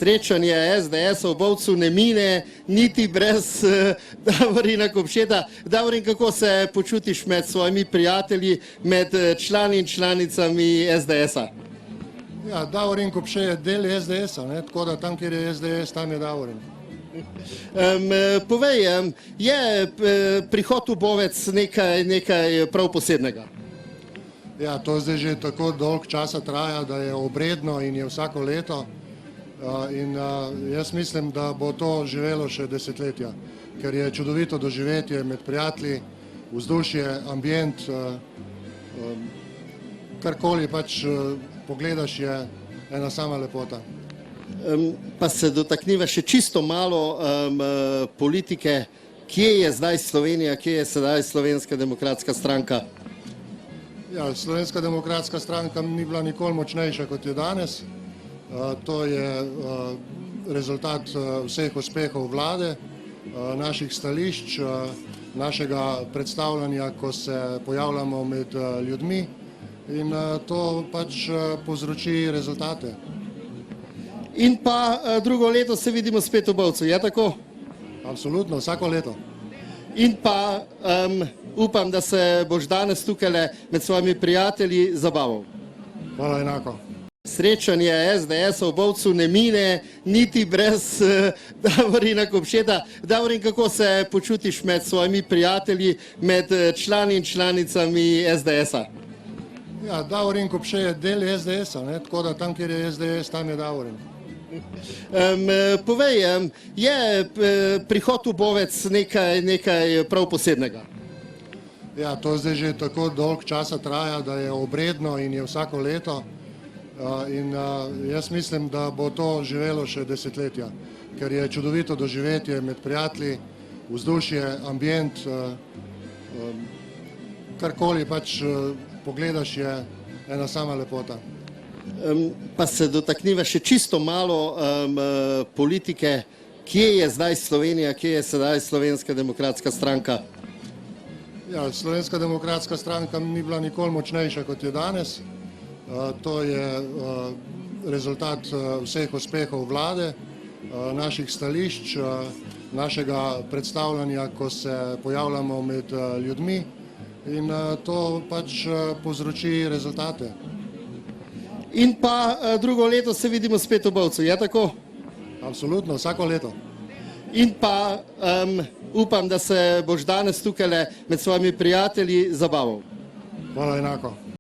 Srečanje SDS-ov v Bovcu ne mine, niti brez Davorina Kopšeta. Davorin, kako se počutiš med svojimi prijatelji, med člani in članicami SDS-a? Ja, Davorin Kopše je del SDS-a, tako da tam, kjer je SDS, tam je Davorin. Povej, je prihod v Bovec nekaj prav posebnega? Ja, to zdaj že tako dolg časa traja, da je obredno in je vsako leto. In jaz mislim, da bo to živelo še desetletja, ker je čudovito doživetje med prijatelji, vzdušje, ambient, karkoli pač pogledaš, je ena sama lepota. Pa se dotakniva še čisto malo politike. Kje je zdaj Slovenija, kje je sedaj Slovenska demokratska stranka? Ja, Slovenska demokratska stranka ni bila nikoli močnejša, kot je danes. To je rezultat vseh uspehov vlade, naših stališč, našega predstavljanja, ko se pojavljamo med ljudmi, in to pač povzroči rezultate. In pa drugo leto se vidimo spet v Bovcu, je tako? Absolutno, vsako leto. In pa upam, da se boš danes tukaj med svojimi prijatelji zabaval. Hvala enako. Srečanje SDS-ov v Bovcu ne mine, niti brez Davorina Kopšeta. Davorin, kako se počutiš med svojimi prijatelji, med člani in članicami SDS-a? Ja, Davorin Kopše je del SDS-a, tako da tam, kjer je SDS, tam je Davorin. Povej, je prihod v Bovec nekaj prav posebnega? Ja, to zdaj že tako dolg časa traja, da je obredno in je vsako leto. In jaz mislim, da bo to živelo še desetletja, ker je čudovito doživetje med prijatelji, vzdušje, ambient, karkoli pač pogledaš, je ena sama lepota. Pa se dotakniva še čisto malo politike. Kje je zdaj Slovenija, kje je sedaj Slovenska demokratska stranka? Ja, Slovenska demokratska stranka ni bila nikoli močnejša, kot je danes. To je rezultat vseh uspehov vlade, naših stališč, našega predstavljanja, ko se pojavljamo med ljudmi, in to pač povzroči rezultate. In pa drugo leto se vidimo spet v Bovcu, je tako? Absolutno, vsako leto. In pa upam, da se boš danes tukaj med svojimi prijatelji zabaval. Hvala enako.